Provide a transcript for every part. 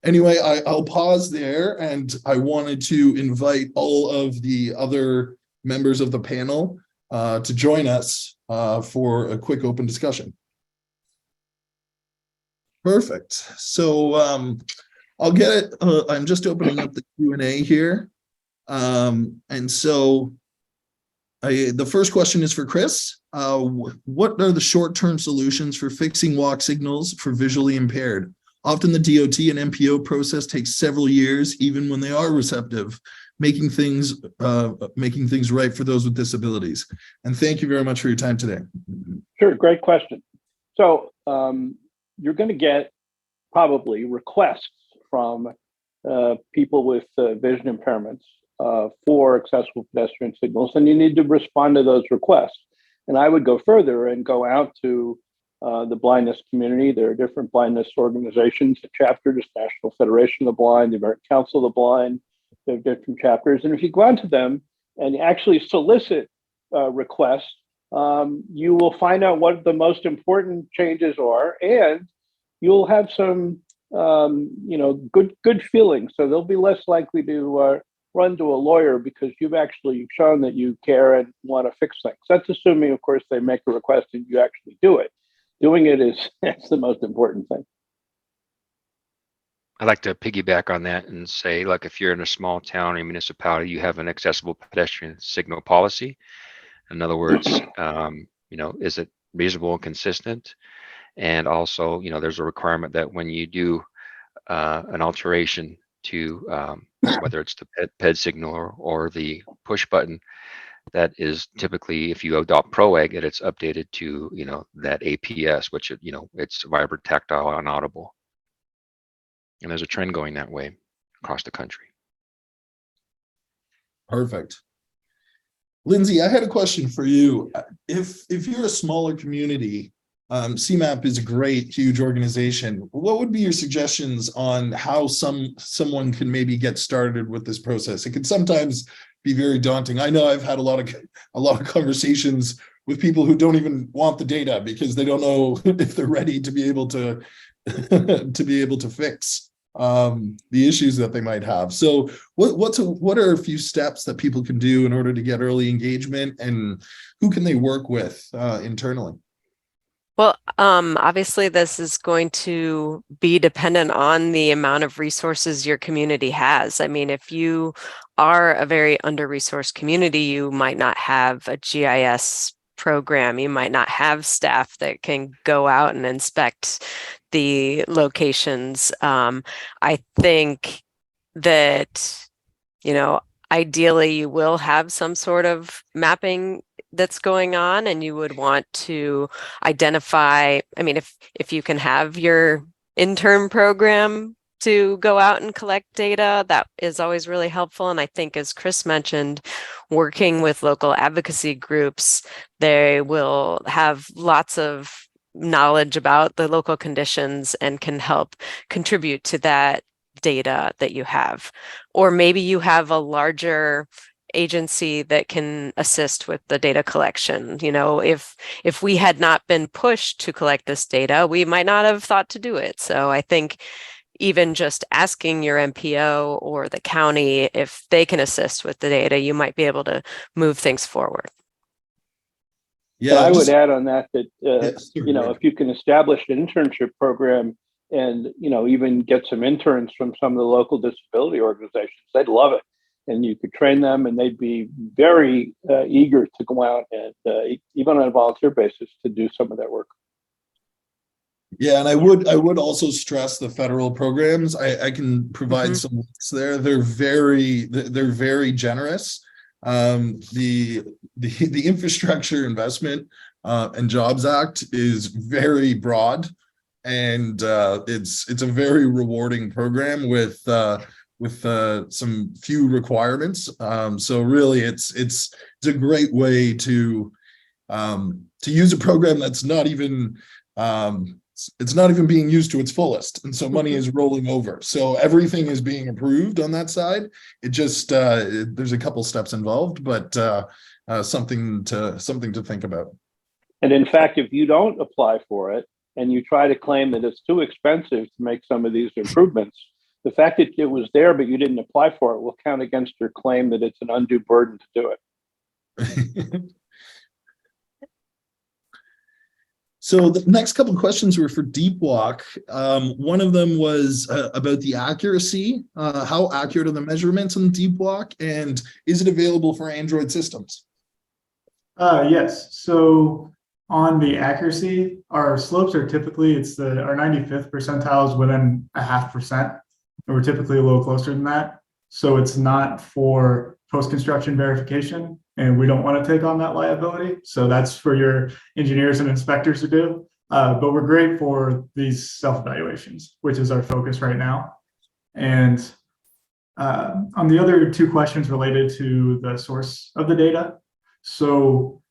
Anyway, I'll pause there, and I wanted to invite all of the other members of the panel to join us for a quick open discussion. Perfect. So I'll get it. I'm just opening up the Q&A here. And so the first question is for Chris. What are the short-term solutions for fixing walk signals for visually impaired? Often the DOT and MPO process takes several years, even when they are receptive, making things right for those with disabilities. And thank you very much for your time today. Sure, great question. So you're going to get probably requests from people with vision impairments for accessible pedestrian signals, and you need to respond to those requests. And I would go further and go out to the blindness community. There are different blindness organizations, the chapters, National Federation of the Blind, the American Council of the Blind. They have different chapters. And if you go out to them and actually solicit requests, you will find out what the most important changes are, and you'll have some good feelings. So they'll be less likely to run to a lawyer because you've actually shown that you care and want to fix things. That's assuming, of course, they make a request and you actually do it. Doing it that's the most important thing. I'd like to piggyback on that and say, look, if you're in a small town or municipality, you have an accessible pedestrian signal policy. In other words, is it reasonable and consistent? And also, there's a requirement that when you do an alteration to whether it's the PED signal or the push button, that is typically, if you adopt PROAG, it's updated to that APS, which it's vibrant, tactile, and audible. And there's a trend going that way across the country. Perfect. Lindsay, I had a question for you. If you're a smaller community, CMAP is a great, huge organization. What would be your suggestions on how someone can maybe get started with this process? It can sometimes be very daunting. I know I've had a lot of conversations with people who don't even want the data because they don't know if they're ready to be able to fix the issues that they might have. So what are a few steps that people can do in order to get early engagement, and who can they work with internally? Well, obviously this is going to be dependent on the amount of resources your community has. I mean, if you are a very under-resourced community, you might not have a GIS program. You might not have staff that can go out and inspect the locations. I think that, ideally you will have some sort of mapping that's going on, and you would want to identify, if you can have your intern program to go out and collect data, that is always really helpful. And I think, as Chris mentioned, working with local advocacy groups, they will have lots of knowledge about the local conditions and can help contribute to that data that you have. Or maybe you have a larger agency that can assist with the data collection. If we had not been pushed to collect this data, we might not have thought to do it. So I think even just asking your MPO or the county if they can assist with the data, you might be able to move things forward. Yeah, I would add on that if you can establish an internship program and even get some interns from some of the local disability organizations, they'd love it. And you could train them, and they'd be very eager to go out and even on a volunteer basis to do some of that work. Yeah, and I would also stress the federal programs. I can provide some links there. They're very generous. The Infrastructure Investment and Jobs Act is very broad, and it's a very rewarding program with some few requirements. So really, it's a great way to use a program that's not even it's not even being used to its fullest, and so money is rolling over. So everything is being approved on that side. It just there's a couple steps involved, but something to think about. And in fact, if you don't apply for it and you try to claim that it's too expensive to make some of these improvements, the fact that it was there but you didn't apply for it will count against your claim that it's an undue burden to do it. So the next couple of questions were for DeepWalk. One of them was about the accuracy. How accurate are the measurements on DeepWalk, and is it available for Android systems? Yes. So on the accuracy, our slopes are typically, our 95th percentile is within 0.5%. And we're typically a little closer than that. So it's not for post-construction verification, and we don't want to take on that liability. So that's for your engineers and inspectors to do. But we're great for these self-evaluations, which is our focus right now. And on the other two questions related to the source of the data, so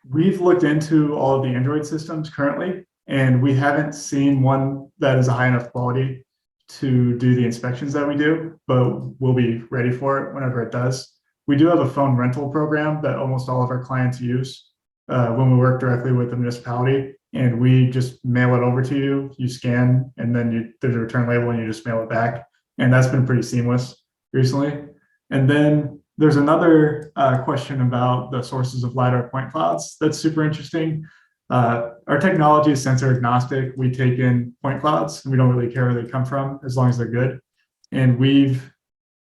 we've looked into all of the Android systems currently, and we haven't seen one that is a high enough quality to do the inspections that we do, but we'll be ready for it whenever it does. We do have a phone rental program that almost all of our clients use when we work directly with the municipality, and we just mail it over to you, you scan, and then there's a return label and you just mail it back. And that's been pretty seamless recently. And then there's another question about the sources of LiDAR point clouds. That's super interesting. Our technology is sensor agnostic. We take in point clouds and we don't really care where they come from as long as they're good. And we've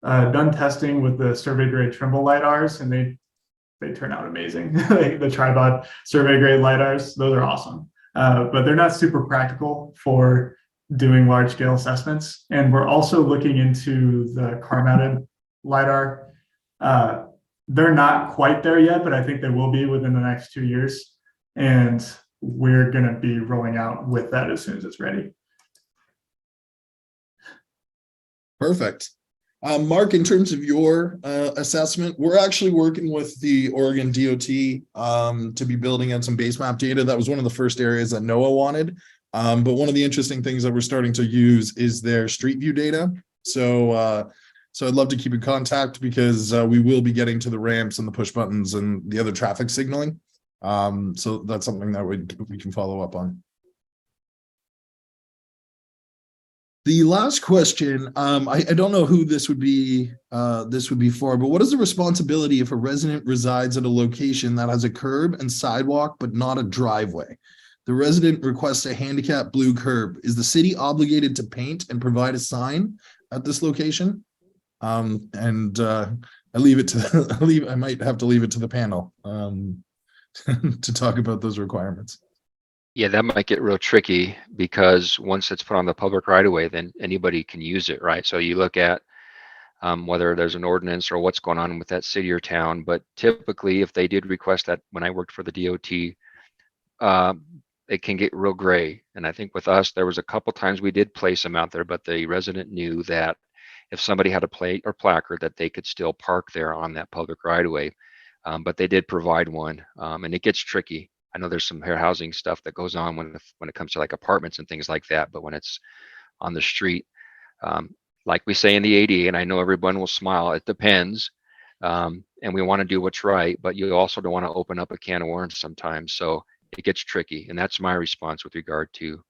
done testing with the survey grade Trimble LiDARs, and they turn out amazing. The tripod survey grade LiDARs, those are awesome. But they're not super practical for doing large scale assessments. And we're also looking into the car mounted LiDAR. They're not quite there yet, but I think they will be within the next 2 years. And we're going to be rolling out with that as soon as it's ready. Perfect. Mark, in terms of your assessment, we're actually working with the Oregon DOT to be building out some base map data. That was one of the first areas that NOAA wanted. But one of the interesting things that we're starting to use is their street view data. So I'd love to keep in contact, because we will be getting to the ramps and the push buttons and the other traffic signaling. So that's something that we can follow up on. The last question, I don't know who this would be for, but what is the responsibility if a resident resides at a location that has a curb and sidewalk but not a driveway? The resident requests a handicap blue curb. Is the city obligated to paint and provide a sign at this location? I leave it to I might have to leave it to the panel to talk about those requirements. Yeah, that might get real tricky, because once it's put on the public right of way, then anybody can use it, right? So you look at whether there's an ordinance or what's going on with that city or town. But typically, if they did request that when I worked for the DOT, it can get real gray. And I think with us, there was a couple times we did place them out there, but the resident knew that if somebody had a plate or placard, that they could still park there on that public right of way. But they did provide one, and it gets tricky. I know there's some fair housing stuff that goes on when it comes to like apartments and things like that. But when it's on the street, like we say in the AD, and I know everyone will smile, it depends. And we want to do what's right, but you also don't want to open up a can of worms sometimes. So it gets tricky. And that's my response with regard to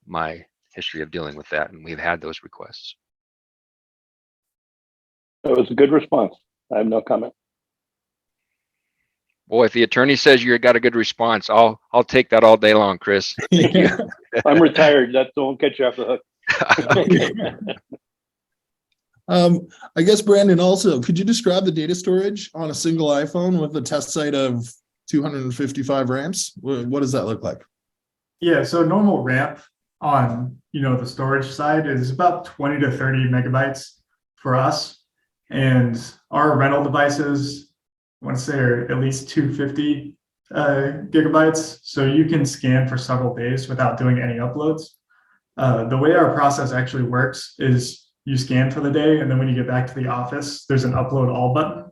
my history of dealing with that. And we've had those requests. That was a good response. I have no comment. Boy, if the attorney says you got a good response, I'll take that all day long, Chris. Thank you. I'm retired. That won't get you off the hook. I guess, Brandon, also, could you describe the data storage on a single iPhone with a test site of 255 ramps? What does that look like? Yeah, so a normal ramp on the storage side is about 20 to 30 megabytes for us. And our rental devices, I want to say, are at least 250 gigabytes. So you can scan for several days without doing any uploads. The way our process actually works is you scan for the day, and then when you get back to the office, there's an upload all button.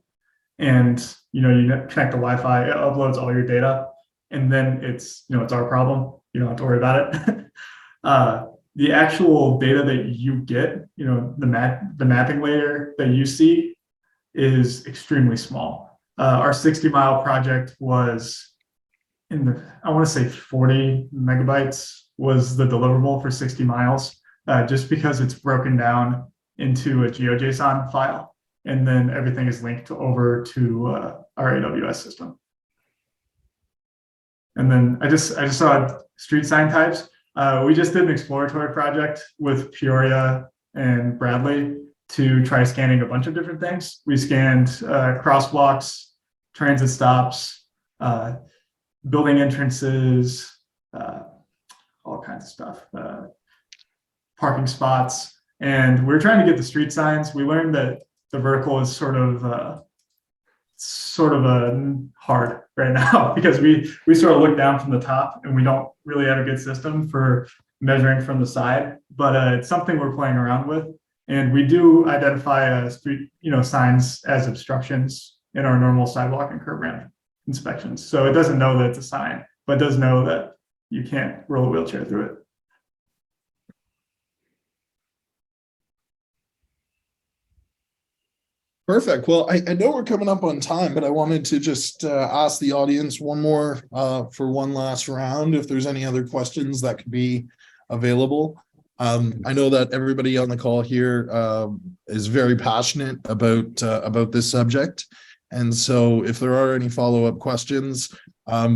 And you connect the Wi-Fi, it uploads all your data, and then it's our problem. You don't have to worry about it. The actual data that you get, the mapping layer that you see, is extremely small. Our 60-mile project was I want to say 40 megabytes was the deliverable for 60 miles. just because it's broken down into a GeoJSON file, and then everything is linked over to our AWS system. And then I just saw street sign types. We just did an exploratory project with Peoria and Bradley to try scanning a bunch of different things. We scanned crosswalks, transit stops, building entrances, all kinds of stuff, parking spots. And we're trying to get the street signs. We learned that the vertical is sort of hard right now because we sort of look down from the top and we don't really have a good system for measuring from the side, but it's something we're playing around with. And we do identify street, signs as obstructions in our normal sidewalk and curb ramp inspections. So it doesn't know that it's a sign, but does know that you can't roll a wheelchair through it. Perfect. Well, I know we're coming up on time, but I wanted to just ask the audience one more for one last round. If there's any other questions that could be available. I know that everybody on the call here is very passionate about this subject. And so if there are any follow-up questions,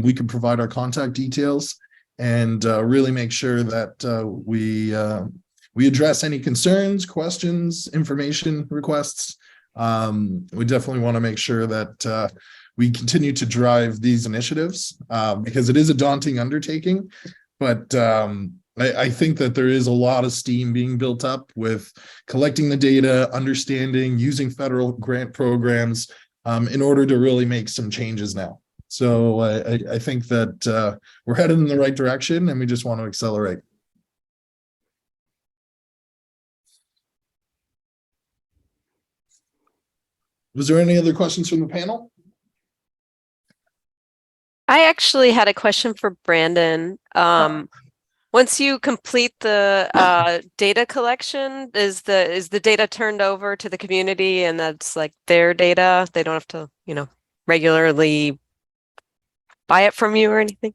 we can provide our contact details and really make sure that we address any concerns, questions, information requests. We definitely want to make sure that we continue to drive these initiatives because it is a daunting undertaking, but I think that there is a lot of steam being built up with collecting the data, understanding, using federal grant programs in order to really make some changes now. So I think that we're headed in the right direction and we just want to accelerate. Was there any other questions from the panel? I actually had a question for Brandon. Once you complete the data collection, is the data turned over to the community and that's like their data? They don't have to, regularly buy it from you or anything?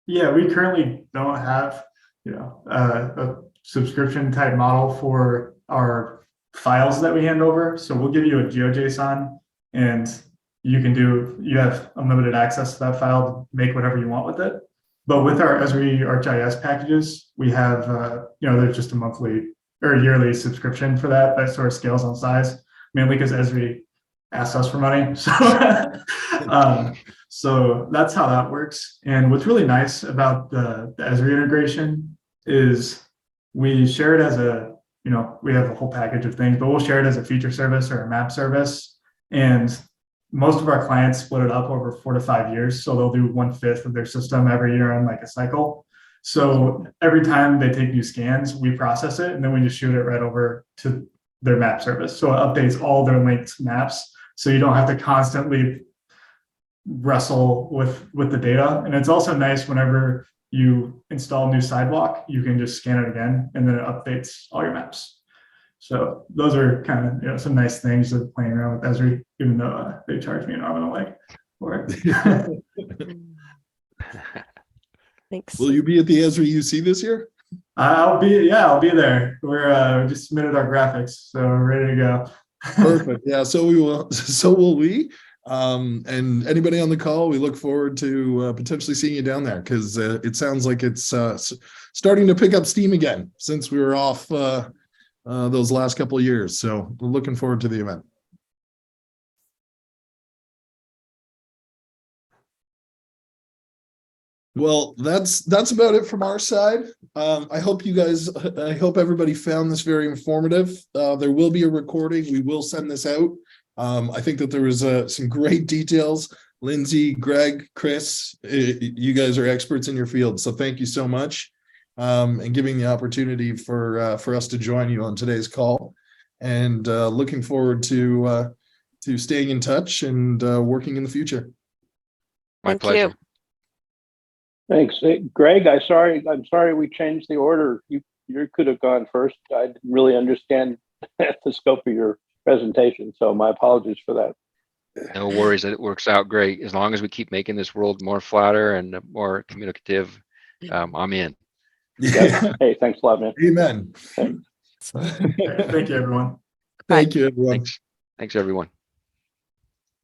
Yeah, we currently don't have, a subscription type model for our files that we hand over. So we'll give you a GeoJSON and you have unlimited access to that file to make whatever you want with it. But with our Esri ArcGIS packages, we have, there's just a monthly or yearly subscription for that sort of scales on size, mainly because Esri asked us for money. So, so that's how that works. And what's really nice about the Esri integration is we share it as we have a whole package of things, but we'll share it as a feature service or a map service. And most of our clients split it up over 4 to 5 years. So they'll do 1/5 of their system every year on like a cycle. So every time they take new scans, we process it and then we just shoot it right over to their map service. So it updates all their linked maps. So you don't have to constantly wrestle with the data. And it's also nice whenever you install a new sidewalk, you can just scan it again and then it updates all your maps. So those are kind of some nice things of playing around with Esri, even though they charge me an arm and a leg for it. Thanks. Will you be at the Esri UC this year? I'll be there. We just submitted our graphics, so we're ready to go. Perfect. Yeah, so we will. So will we. And anybody on the call, we look forward to potentially seeing you down there because it sounds like it's starting to pick up steam again since we were off those last couple of years. So we're looking forward to the event. Well, that's about it from our side. I hope everybody found this very informative. There will be a recording. We will send this out. I think that there was some great details. Lindsay, Greg, Chris, you guys are experts in your field. So thank you so much. And giving the opportunity for us to join you on today's call, and looking forward to staying in touch and working in the future. My pleasure. You. Thanks. Hey, Greg, I'm sorry we changed the order. You could have gone first. I didn't really understand the scope of your presentation, so my apologies for that. No worries. It works out great. As long as we keep making this world more flatter and more communicative, I'm in. Yes. Hey, thanks a lot, man. Amen. Okay. Thank you, everyone. Thank you, everyone. Thanks, everyone.